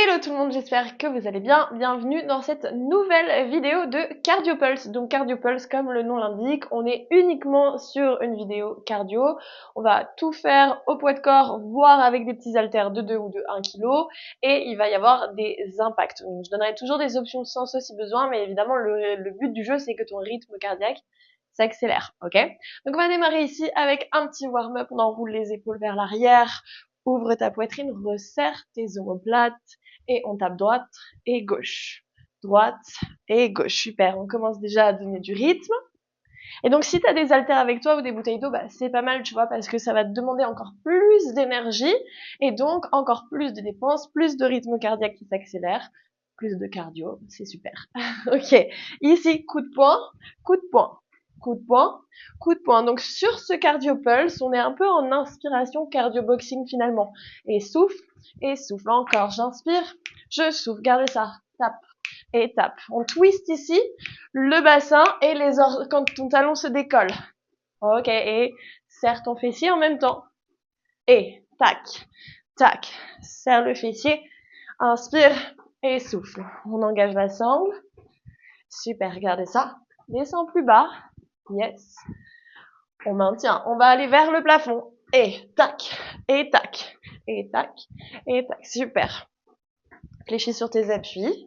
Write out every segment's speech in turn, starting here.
Hello tout le monde, j'espère que vous allez bien. Bienvenue dans cette nouvelle vidéo de Cardio Pulse. Donc Cardio Pulse, comme le nom l'indique, on est uniquement sur une vidéo cardio. On va tout faire au poids de corps, voire avec des petits haltères de 2 ou de 1 kg. Et il va y avoir des impacts. Donc, je donnerai toujours des options sans si besoin, mais évidemment le but du jeu, c'est que ton rythme cardiaque s'accélère, ok? Donc on va démarrer ici avec un petit warm-up. On enroule les épaules vers l'arrière. Ouvre ta poitrine, resserre tes omoplates et on tape droite et gauche. Droite et gauche. Super, on commence déjà à donner du rythme. Et donc si tu as des haltères avec toi ou des bouteilles d'eau, bah, c'est pas mal, tu vois, parce que ça va te demander encore plus d'énergie et donc encore plus de dépenses, plus de rythme cardiaque qui s'accélère, plus de cardio, c'est super. Ok, ici, coup de poing, coup de poing. Coup de poing, coup de poing. Donc sur ce cardio pulse, on est un peu en inspiration cardio boxing finalement. Et souffle encore. J'inspire, je souffle. Gardez ça. Tape et tape. On twist ici le bassin et quand ton talon se décolle. Ok, et serre ton fessier en même temps. Et tac, tac. Serre le fessier. Inspire et souffle. On engage la sangle. Super, gardez ça. Descends plus bas. Yes. On maintient. On va aller vers le plafond. Et tac, et tac, et tac, et tac. Super. Fléchis sur tes appuis.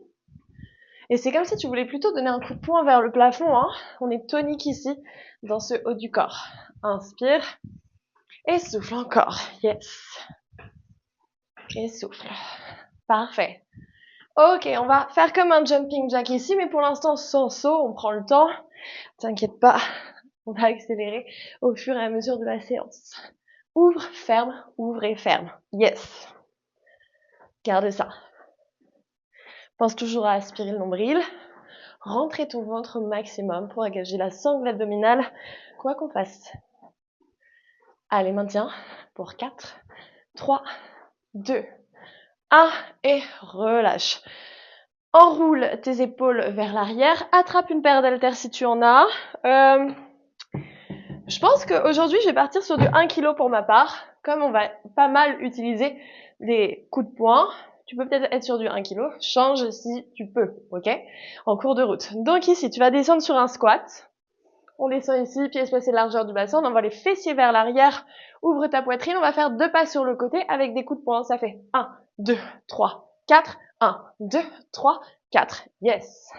Et c'est comme si tu voulais plutôt donner un coup de poing vers le plafond. Hein. On est tonique ici, dans ce haut du corps. Inspire. Et souffle encore. Yes. Et souffle. Parfait. Ok, on va faire comme un jumping jack ici, mais pour l'instant sans saut. On prend le temps. T'inquiète pas. On va accélérer au fur et à mesure de la séance. Ouvre et ferme. Yes. Garde ça. Pense toujours à aspirer le nombril. Rentrez ton ventre au maximum pour engager la sangle abdominale, quoi qu'on fasse. Allez, maintiens pour 4, 3, 2, 1 et relâche. Enroule tes épaules vers l'arrière. Attrape une paire d'haltères si tu en as. Je pense qu'aujourd'hui, je vais partir sur du 1 kg pour ma part. Comme on va pas mal utiliser des coups de poing, tu peux peut-être être sur du 1 kg. Change si tu peux, ok? En cours de route. Donc ici, tu vas descendre sur un squat. On descend ici, pieds espacés largeur du bassin. On envoie les fessiers vers l'arrière. Ouvre ta poitrine. On va faire 2 pas sur le côté avec des coups de poing. Ça fait 1, 2, 3, 4. 1, 2, 3, 4. Yes.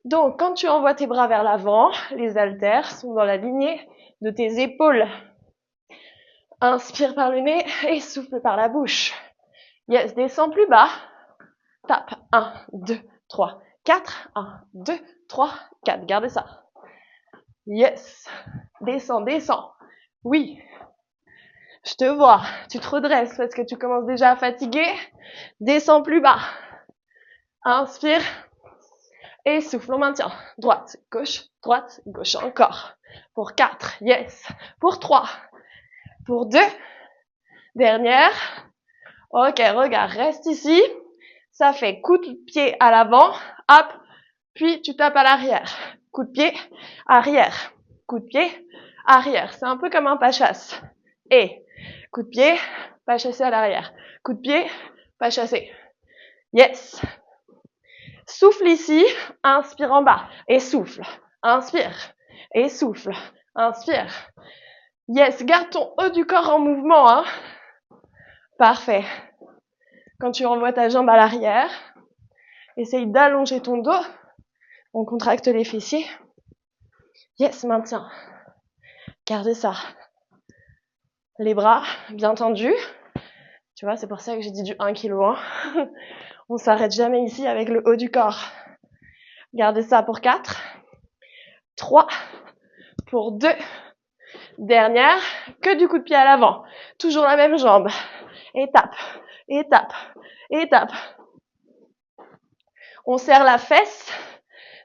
Donc, quand tu envoies tes bras vers l'avant, les haltères sont dans la lignée de tes épaules. Inspire par le nez et souffle par la bouche. Yes, descends plus bas. Tape. 1, 2, 3, 4. 1, 2, 3, 4. Gardez ça. Yes. Descends, descends. Oui. Je te vois. Tu te redresses parce que tu commences déjà à fatiguer. Descends plus bas. Inspire. Et souffle, on maintient. Droite, gauche, encore. Pour 4, yes. Pour 3. Pour 2. Dernière. Ok, regarde, reste ici. Ça fait coup de pied à l'avant, hop, puis tu tapes à l'arrière. Coup de pied, arrière. Coup de pied, arrière. C'est un peu comme un pas chasse. Et coup de pied, pas chassé à l'arrière. Coup de pied, pas chassé. Yes. Souffle ici, inspire en bas et souffle. Inspire et souffle. Inspire. Yes, garde ton haut du corps en mouvement. Hein. Parfait. Quand tu renvoies ta jambe à l'arrière, essaye d'allonger ton dos. On contracte les fessiers. Yes, maintiens. Gardez ça. Les bras bien tendus. Tu vois, c'est pour ça que j'ai dit du 1 kg. Hein. On s'arrête jamais ici avec le haut du corps. Gardez ça pour 4. 3. Pour 2. Dernière. Que du coup de pied à l'avant. Toujours la même jambe. Étape. Étape. Étape. On serre la fesse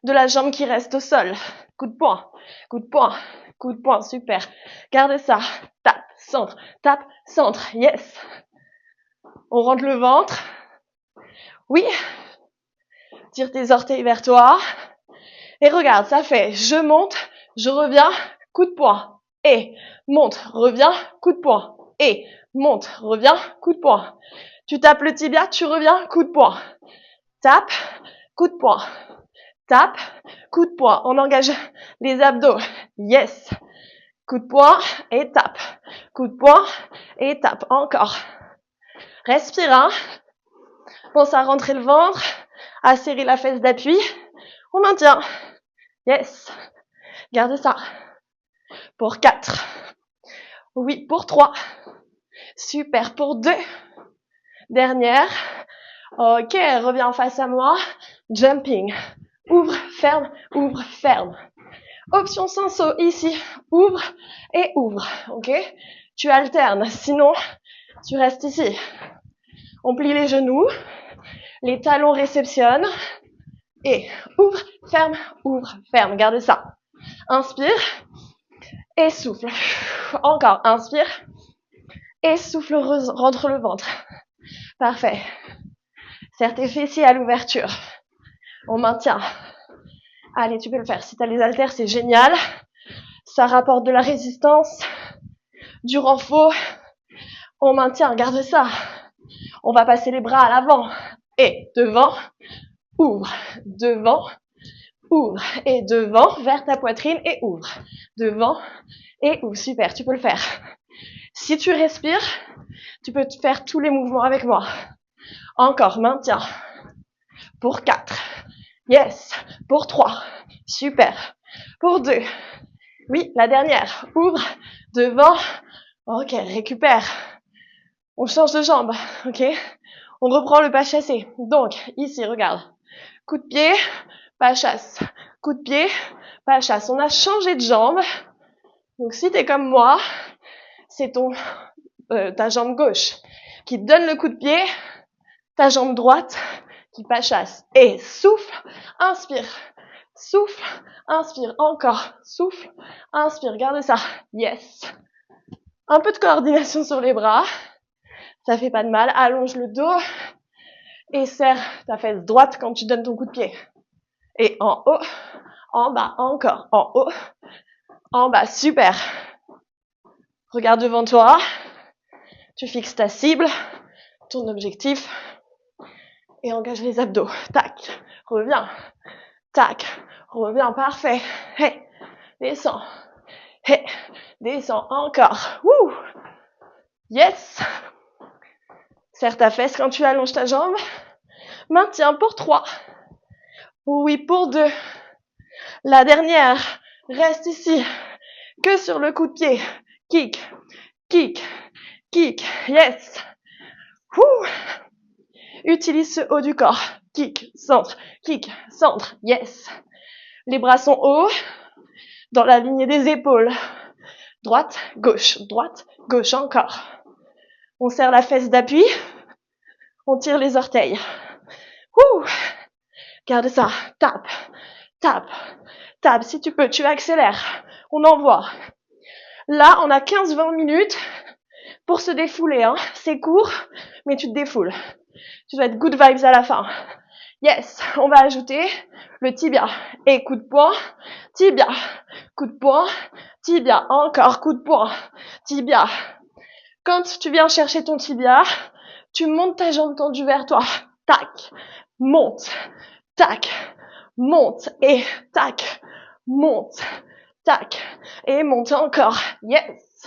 de la jambe qui reste au sol. Coup de poing. Coup de poing. Coup de poing. Super. Gardez ça. Tape. Centre. Tape. Centre. Yes. On rentre le ventre. Oui. Tire tes orteils vers toi. Et regarde, ça fait je monte, je reviens, coup de poing. Et monte, reviens, coup de poing. Et monte, reviens, coup de poing. Tu tapes le tibia, tu reviens, coup de poing. Tape, coup de poing. Tape, coup de poing. On engage les abdos. Yes. Coup de poing et tape. Coup de poing et tape. Encore. Respire, hein. Pense à rentrer le ventre, à serrer la fesse d'appui. On maintient. Yes. Gardez ça. Pour 4. Oui, pour 3. Super. Pour 2. Dernière. Ok, reviens face à moi. Jumping. Ouvre, ferme, ouvre, ferme. Option sans saut ici. Ouvre et ouvre. Ok? Tu alternes. Sinon, tu restes ici. On plie les genoux. Les talons réceptionnent. Et ouvre, ferme. Gardez ça. Inspire. Et souffle. Encore. Inspire. Et souffle, rentre le ventre. Parfait. Serre tes fessiers à l'ouverture. On maintient. Allez, tu peux le faire. Si tu as les haltères, c'est génial. Ça rapporte de la résistance, du renfort. On maintient, garde ça. On va passer les bras à l'avant. Et devant, ouvre. Devant, ouvre. Et devant, vers ta poitrine et ouvre. Devant et ouvre. Super, tu peux le faire. Si tu respires, tu peux faire tous les mouvements avec moi. Encore, maintiens. Pour 4. Yes. Pour 3. Super. Pour 2. Oui, la dernière. Ouvre. Devant. Ok, récupère. On change de jambe. Ok. On reprend le pas chassé. Donc, ici, regarde. Coup de pied, pas chasse. Coup de pied, pas chasse. On a changé de jambe. Donc, si t'es comme moi, c'est ta jambe gauche qui te donne le coup de pied, ta jambe droite qui pas chasse. Et souffle, inspire. Souffle, inspire. Encore. Souffle, inspire. Garde ça. Yes. Un peu de coordination sur les bras. Ça fait pas de mal. Allonge le dos et serre ta fesse droite quand tu donnes ton coup de pied. Et en haut, en bas, encore. En haut, en bas. Super. Regarde devant toi. Tu fixes ta cible, ton objectif et engage les abdos. Tac. Reviens. Tac. Reviens. Parfait. Hey. Descends. Hey. Descends. Encore. Wouh. Yes. Serre ta fesse quand tu allonges ta jambe. Maintiens pour 3. Oui, pour 2. La dernière. Reste ici. Que sur le coup de pied. Kick. Kick. Kick. Yes. Wouh. Utilise ce haut du corps. Kick. Centre. Kick. Centre. Yes. Les bras sont hauts. Dans la lignée des épaules. Droite, gauche. Droite, gauche. Encore. On serre la fesse d'appui. On tire les orteils. Wouh. Garde ça. Tape. Tape. Tape. Si tu peux, tu accélères. On envoie. Là, on a 15-20 minutes pour se défouler. Hein. C'est court, mais tu te défoules. Tu dois être good vibes à la fin. Yes. On va ajouter le tibia. Et coup de poing. Tibia. Coup de poing. Tibia. Encore. Coup de poing. Tibia. Quand tu viens chercher ton tibia, tu montes ta jambe tendue vers toi. Tac. Monte. Tac. Monte. Et tac. Monte. Tac. Et monte encore. Yes.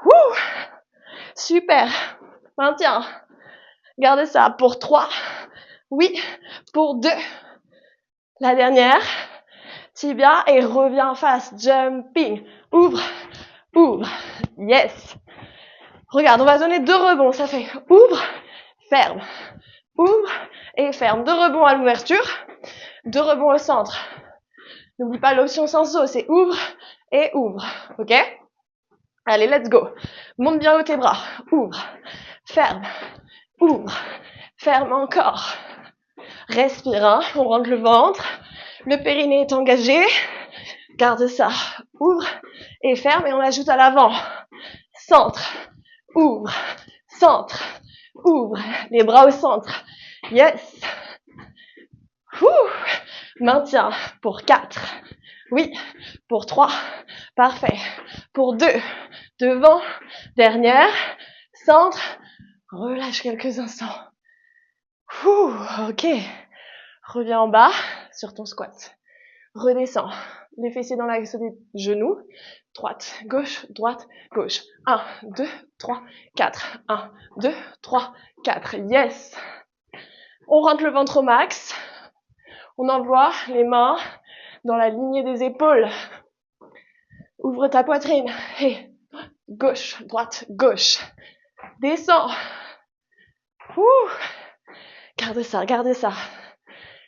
Wouh. Super. Maintiens. Gardez ça pour 3. Oui. Pour 2. La dernière. Tibia et reviens en face. Jumping. Ouvre. Ouvre. Yes. Regarde, on va donner 2 rebonds. Ça fait ouvre, ferme. Ouvre et ferme. 2 rebonds à l'ouverture. 2 rebonds au centre. N'oublie pas l'option sans saut. C'est ouvre et ouvre. Ok? Allez, let's go. Monte bien haut tes bras. Ouvre. Ferme. Ouvre. Ferme encore. Respire. Hein. On rentre le ventre. Le périnée est engagé. Garde ça. Ouvre et ferme. Et on ajoute à l'avant. Centre. Ouvre. Centre. Ouvre. Les bras au centre. Yes. Ouh. Maintiens. Pour 4. Oui. Pour 3. Parfait. Pour 2. Devant. Dernière. Centre. Relâche quelques instants. Ok. Reviens en bas sur ton squat. Redescends. Les fessiers dans l'axe des genoux. Droite, gauche, droite, gauche. 1, 2, 3, 4. 1, 2, 3, 4. Yes. On rentre le ventre au max. On envoie les mains dans la lignée des épaules. Ouvre ta poitrine. Et gauche, droite, gauche. Descends. Garde ça, garde ça.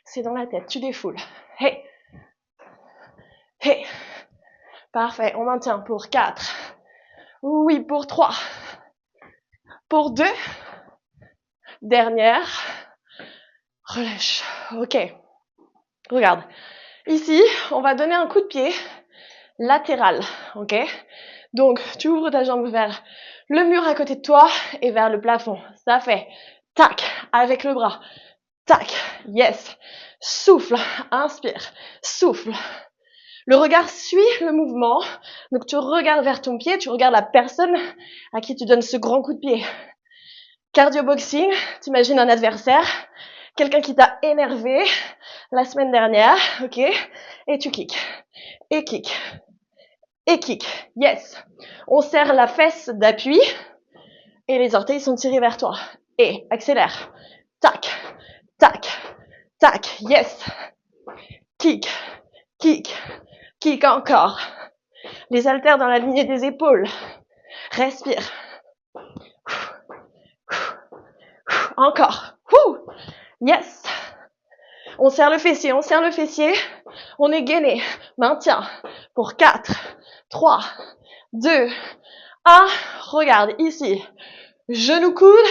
C'est dans la tête, tu défoules. Hey. Hey. Parfait, on maintient pour 4. Oui, pour 3. Pour 2. Dernière. Relâche. Ok. Regarde. Ici, on va donner un coup de pied latéral. Ok. Donc, tu ouvres ta jambe vers le mur à côté de toi et vers le plafond. Ça fait tac avec le bras. Tac. Yes. Souffle. Inspire. Souffle. Le regard suit le mouvement. Donc, tu regardes vers ton pied, tu regardes la personne à qui tu donnes ce grand coup de pied. Cardio boxing, t'imagines un adversaire, quelqu'un qui t'a énervé la semaine dernière, ok, et tu kicks, et kick, et kick, yes. On serre la fesse d'appui et les orteils sont tirés vers toi. Et accélère, tac, tac, tac, yes. Kick, kick, kick encore. Les haltères dans la lignée des épaules. Respire. Encore. Yes. On serre le fessier, on serre le fessier. On est gainé. Maintiens. Pour 4, 3, 2, 1. Regarde ici. Genou coude.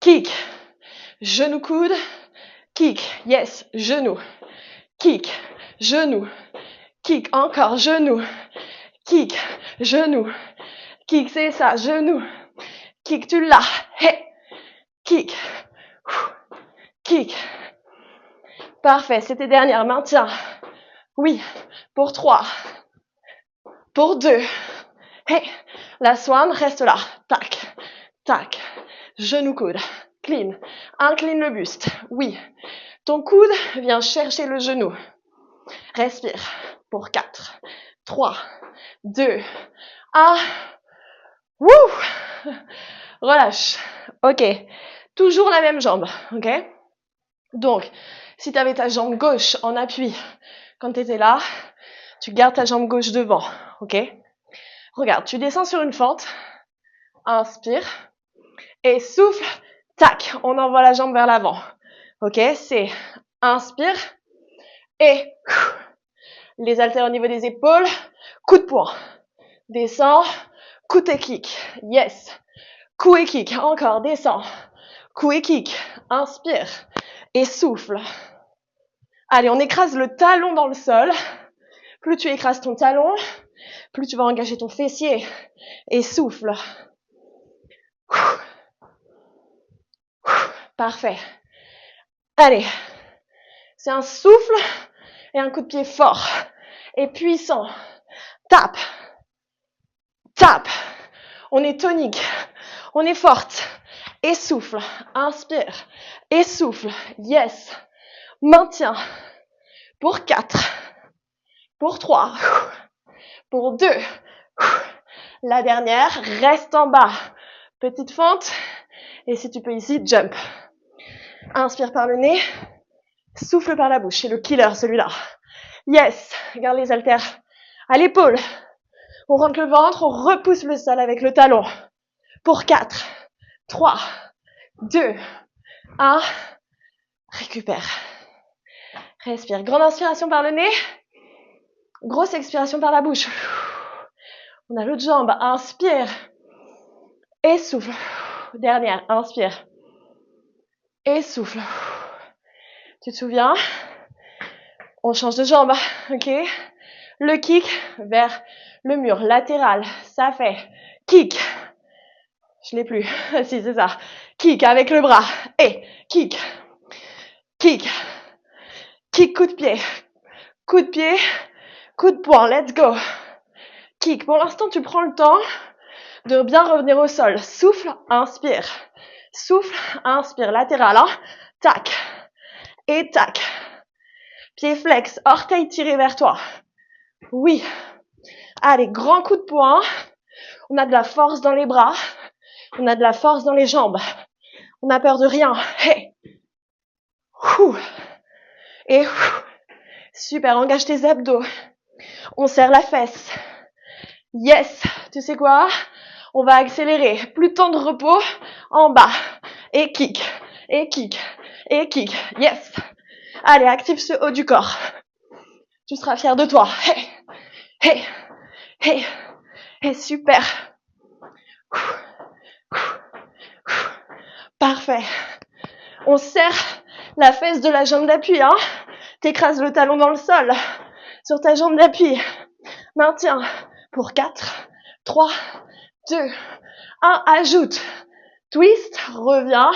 Kick. Genou coude. Kick. Yes. Genou. Kick. Genou. Kick. Encore. Genou. Kick. Genou. Kick. C'est ça. Genou. Kick. Tu l'as. Hey. Kick. Kick. Parfait, c'était dernière, maintiens. Oui, pour 3. Pour 2. Hey, la swan, reste là. Tac, tac. Genou coude. Clean. Incline le buste. Oui. Ton coude vient chercher le genou. Respire. Pour 4, 3, 2, 1. Wouh! Relâche. Ok. Toujours la même jambe. Ok? Donc, si tu avais ta jambe gauche en appui quand tu étais là, tu gardes ta jambe gauche devant, ok? Regarde, tu descends sur une fente, inspire, et souffle, tac, on envoie la jambe vers l'avant, ok? C'est inspire, et les haltères au niveau des épaules, coup de poing, descends, coup et kick, yes, coup et kick, encore, descends, coup et kick, inspire, et souffle. Allez, on écrase le talon dans le sol. Plus tu écrases ton talon, plus tu vas engager ton fessier. Et souffle. Parfait. Allez, c'est un souffle et un coup de pied fort et puissant. Tape. Tape. On est tonique. On est forte. Et souffle. Inspire. Et souffle. Yes. Maintiens. Pour 4. Pour 3. Pour 2. La dernière. Reste en bas. Petite fente. Et si tu peux ici, jump. Inspire par le nez. Souffle par la bouche. C'est le killer, celui-là. Yes. Garde les haltères à l'épaule. On rentre le ventre. On repousse le sol avec le talon. Pour 4, 3, 2, 1. Récupère. Respire. Grande inspiration par le nez. Grosse expiration par la bouche. On a l'autre jambe. Inspire. Et souffle. Dernière. Inspire. Et souffle. Tu te souviens? On change de jambe. Ok? Le kick vers le mur latéral. Ça fait kick. Je l'ai plus. Si, c'est ça. Kick avec le bras. Et kick. Kick. Kick, coup de pied. Coup de pied. Coup de poing. Let's go. Kick. Pour l'instant, tu prends le temps de bien revenir au sol. Souffle, inspire. Souffle, inspire. Latéral, hein. Tac. Et tac. Pied flex, orteil tiré vers toi. Oui. Allez, grand coup de poing. On a de la force dans les bras. On a de la force dans les jambes. On n'a peur de rien. Hey. Ouh. Et ouh. Super, engage tes abdos. On serre la fesse. Yes. Tu sais quoi? On va accélérer. Plus de temps de repos. En bas. Et kick. Et kick. Et kick. Yes. Allez, active ce haut du corps. Tu seras fier de toi. Hey. Hey. Hey. Hey, super. Parfait. On serre la fesse de la jambe d'appui, hein. T'écrases le talon dans le sol, sur ta jambe d'appui. Maintiens pour 4, 3, 2, 1, ajoute. Twist, reviens,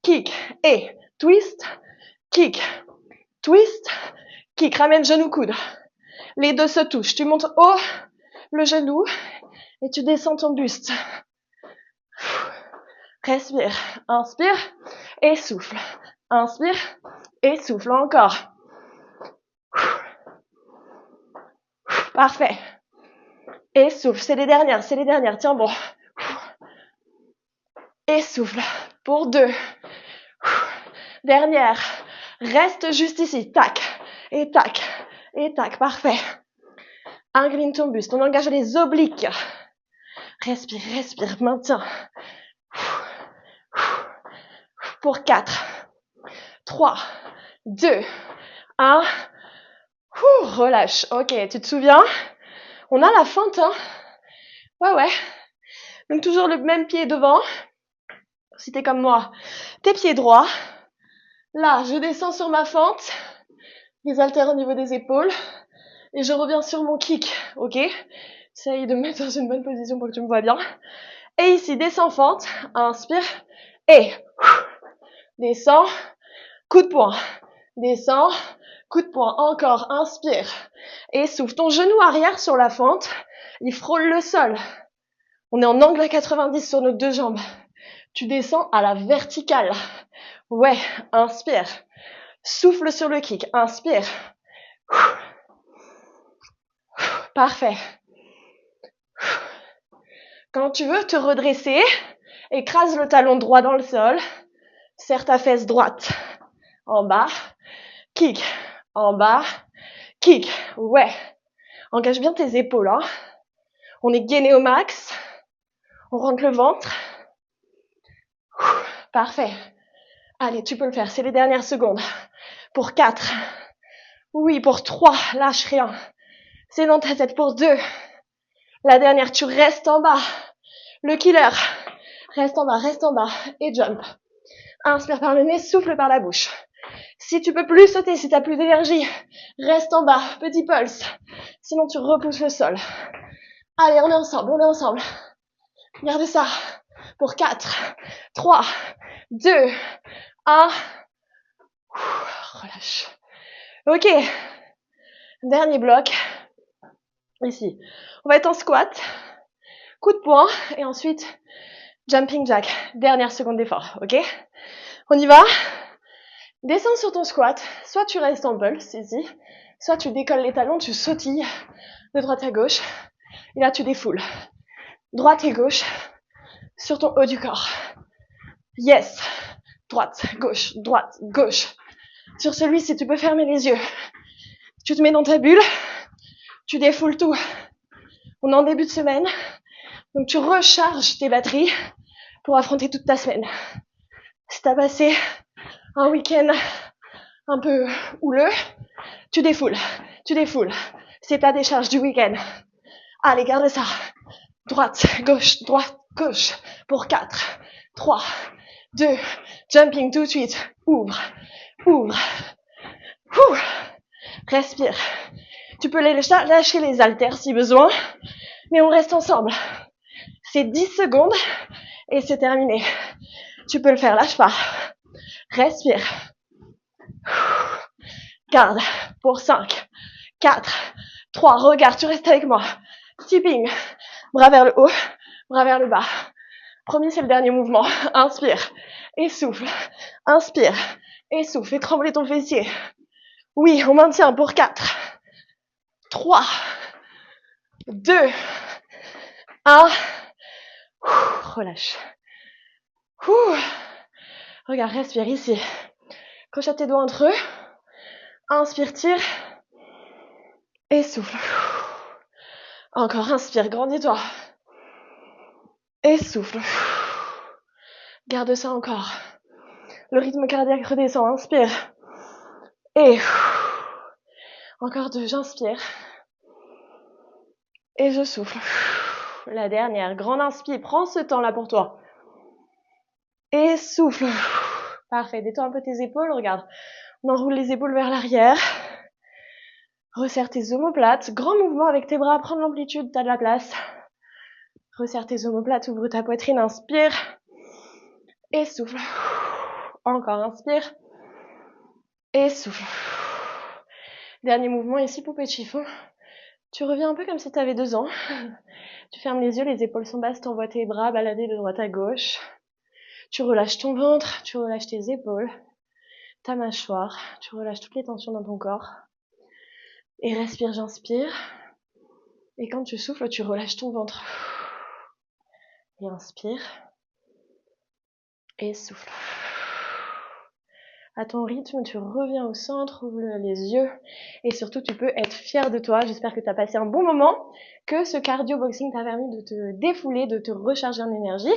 kick, et twist, kick, twist, kick. Ramène genou coude. Les deux se touchent. Tu montes haut le genou et tu descends ton buste. Respire, inspire et souffle. Inspire et souffle encore. Parfait. Et souffle, c'est les dernières, tiens bon. Et souffle pour 2. Dernière, reste juste ici, tac, et tac, et tac, parfait. Incline ton buste, on engage les obliques. Respire, respire, maintiens. Pour 4, 3, 2, 1. Relâche. Ok, tu te souviens? On a la fente, hein? Ouais. Donc toujours le même pied devant. Si t'es comme moi, tes pieds droits. Là, je descends sur ma fente. Les haltères au niveau des épaules. Et je reviens sur mon kick. Ok? Essaye de me mettre dans une bonne position pour que tu me vois bien. Et ici, descends fente. Inspire. Et descends. Coup de poing. Descends. Coup de poing. Encore. Inspire. Et souffle. Ton genou arrière sur la fente. Il frôle le sol. On est en angle à 90 sur nos deux jambes. Tu descends à la verticale. Ouais. Inspire. Souffle sur le kick. Inspire. Parfait. Quand tu veux te redresser, écrase le talon droit dans le sol. Serre ta fesse droite. En bas. Kick. En bas. Kick. Ouais. Engage bien tes épaules. Hein. On est gainé au max. On rentre le ventre. Parfait. Allez, tu peux le faire. C'est les dernières secondes. Pour 4. Oui, pour 3. Lâche rien. C'est dans ta tête pour 2. La dernière, tu restes en bas. Le killer. Reste en bas. Et jump. Inspire par le nez, souffle par la bouche. Si tu peux plus sauter, si tu n'as plus d'énergie, reste en bas. Petit pulse. Sinon, tu repousses le sol. Allez, on est ensemble. Regardez ça. Pour 4, 3, 2, 1. Relâche. Ok. Dernier bloc. Ici. On va être en squat. Coup de poing. Et ensuite, jumping jack. Dernière seconde d'effort. Ok? On y va. Descends sur ton squat. Soit tu restes en pulse ici. Soit tu décolles les talons, tu sautilles de droite à gauche. Et là, tu défoules. Droite et gauche sur ton haut du corps. Yes. Droite, gauche, droite, gauche. Sur celui-ci, tu peux fermer les yeux. Tu te mets dans ta bulle. Tu défoules tout. On est en début de semaine. Donc, tu recharges tes batteries pour affronter toute ta semaine. Si t'as passé un week-end un peu houleux, tu défoules. C'est ta décharge du week-end. Allez, garde ça. Droite, gauche. Pour 4, 3, 2, jumping tout de suite. Ouvre. Respire. Tu peux lâcher les haltères si besoin, mais on reste ensemble. C'est 10 secondes et c'est terminé. Tu peux le faire, lâche pas. Respire. Garde pour 5, 4, 3, regarde, tu restes avec moi. Tipping, bras vers le haut, bras vers le bas. Premier, c'est le dernier mouvement. Inspire et souffle. Inspire et souffle. Fais trembler ton fessier. Oui, on maintient pour 4, 3, 2, 1. Relâche. Regarde, respire ici. Crochette tes doigts entre eux. Inspire, tire. Et souffle. Encore, inspire, grandis-toi. Et souffle. Garde ça encore. Le rythme cardiaque redescend. Inspire. Et encore 2, j'inspire. Et je souffle. La dernière, grande inspire. Prends ce temps là pour toi. Et souffle. Parfait, détends un peu tes épaules, regarde. On enroule les épaules vers l'arrière. Resserre tes omoplates. Grand mouvement avec tes bras, prends de l'amplitude, t'as de la place. Resserre tes omoplates, ouvre ta poitrine, inspire. Et souffle. Encore, inspire. Et souffle. Dernier mouvement ici, poupée de chiffon. Tu reviens un peu comme si tu avais 2 ans. Tu fermes les yeux, les épaules sont basses, t'envoies tes bras balader de droite à gauche. Tu relâches ton ventre, tu relâches tes épaules, ta mâchoire, tu relâches toutes les tensions dans ton corps. Et respire, j'inspire. Et quand tu souffles, tu relâches ton ventre. Et inspire. Et souffle. À ton rythme, tu reviens au centre, ouvre les yeux. Et surtout, tu peux être fier de toi. J'espère que tu as passé un bon moment, que ce cardio boxing t'a permis de te défouler, de te recharger en énergie.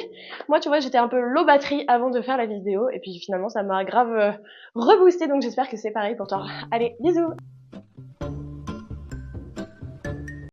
Moi, tu vois, j'étais un peu low batterie avant de faire la vidéo. Et puis finalement, ça m'a grave reboosté. Donc j'espère que c'est pareil pour toi. Allez, bisous!